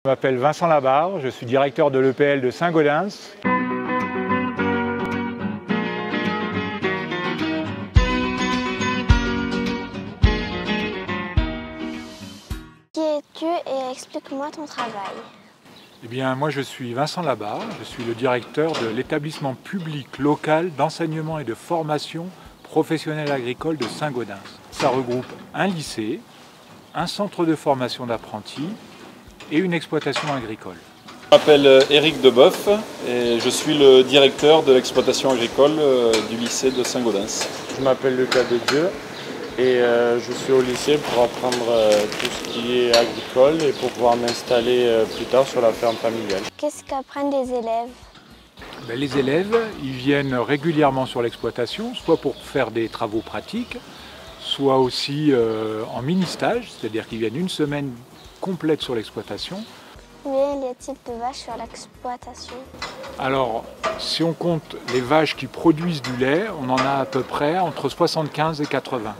Je m'appelle Vincent Labarre, je suis directeur de l'EPL de Saint-Gaudens. Qui es-tu et explique-moi ton travail. Eh bien, moi je suis Vincent Labarre, je suis le directeur de l'établissement public local d'enseignement et de formation professionnelle agricole de Saint-Gaudens. Ça regroupe un lycée, un centre de formation d'apprentis et une exploitation agricole. Je m'appelle Éric Deboeuf et je suis le directeur de l'exploitation agricole du lycée de Saint-Gaudens. Je m'appelle Lucas Dedieu et je suis au lycée pour apprendre tout ce qui est agricole et pour pouvoir m'installer plus tard sur la ferme familiale. Qu'est-ce qu'apprennent les élèves? Les élèves, ils viennent régulièrement sur l'exploitation, soit pour faire des travaux pratiques, soit aussi en mini-stage, c'est-à-dire qu'ils viennent une semaine complète sur l'exploitation. Combien y a-t-il de vaches sur l'exploitation? Alors, si on compte les vaches qui produisent du lait, on en a à peu près entre 75 et 80.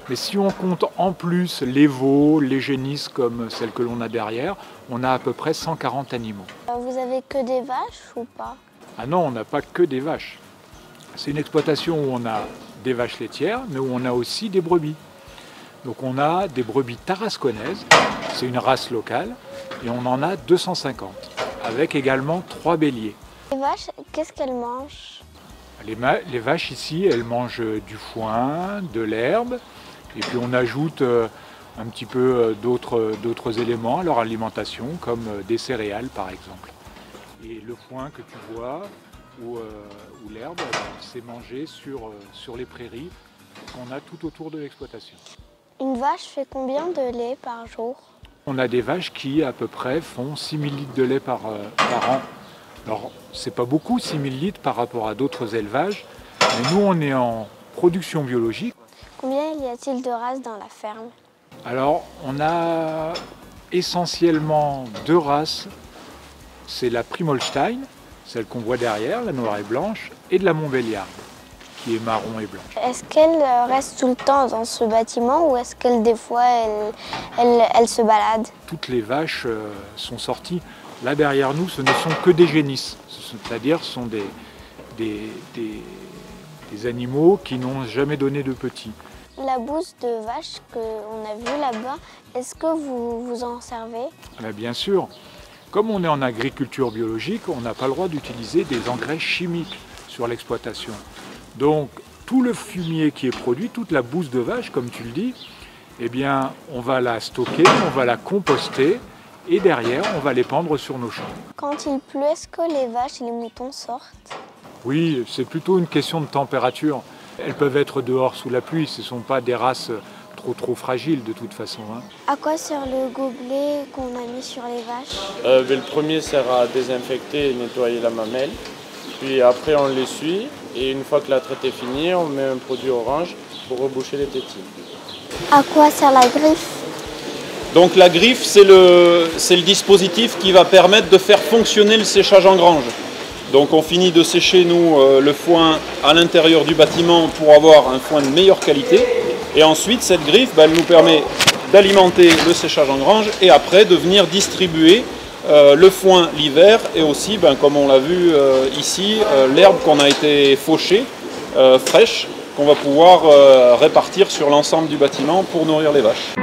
Mais si on compte en plus les veaux, les génisses comme celles que l'on a derrière, on a à peu près 140 animaux. Vous avez que des vaches ou pas? Ah non, on n'a pas que des vaches. C'est une exploitation où on a des vaches laitières, mais où on a aussi des brebis. Donc on a des brebis tarasconnaises, c'est une race locale, et on en a 250, avec également 3 béliers. Les vaches, qu'est-ce qu'elles mangent? Les vaches ici, elles mangent du foin, de l'herbe, et puis on ajoute un petit peu d'autres éléments à leur alimentation, comme des céréales par exemple. Et le foin que tu vois, ou l'herbe, c'est mangé sur les prairies qu'on a tout autour de l'exploitation. Une vache fait combien de lait par jour? On a des vaches qui à peu près font 6000 litres de lait par an. Alors c'est pas beaucoup, 6000 litres par rapport à d'autres élevages, mais nous on est en production biologique. Combien y a-t-il de races dans la ferme? Alors on a essentiellement 2 races, c'est la Primolstein, celle qu'on voit derrière, la noire et blanche, et de la Montbéliarde, qui est marron et blanche. Est-ce qu'elle reste tout le temps dans ce bâtiment ou est-ce qu'elle des fois elle se balade? Toutes les vaches sont sorties. Là derrière nous, ce ne sont que des génisses, c'est-à-dire ce sont des animaux qui n'ont jamais donné de petits. La bouse de vache qu'on a vue là-bas, est-ce que vous en servez? Bien sûr, comme on est en agriculture biologique, on n'a pas le droit d'utiliser des engrais chimiques sur l'exploitation. Donc tout le fumier qui est produit, toute la bouse de vache, comme tu le dis, eh bien, on va la stocker, on va la composter et derrière, on va l'épandre sur nos champs. Quand il pleut, est-ce que les vaches et les moutons sortent? Oui, c'est plutôt une question de température. Elles peuvent être dehors sous la pluie, ce ne sont pas des races trop fragiles de toute façon. À quoi sert le gobelet qu'on a mis sur les vaches? Le premier sert à désinfecter et nettoyer la mamelle. Puis après on l'essuie et une fois que la traite est finie, on met un produit orange pour reboucher les tétines. À quoi sert la griffe? Donc la griffe, c'est le dispositif qui va permettre de faire fonctionner le séchage en grange. Donc on finit de sécher nous le foin à l'intérieur du bâtiment pour avoir un foin de meilleure qualité. Et ensuite cette griffe, elle nous permet d'alimenter le séchage en grange et après de venir distribuer le foin l'hiver et aussi, comme on l'a vu ici, l'herbe qu'on a été fauchée, fraîche, qu'on va pouvoir répartir sur l'ensemble du bâtiment pour nourrir les vaches.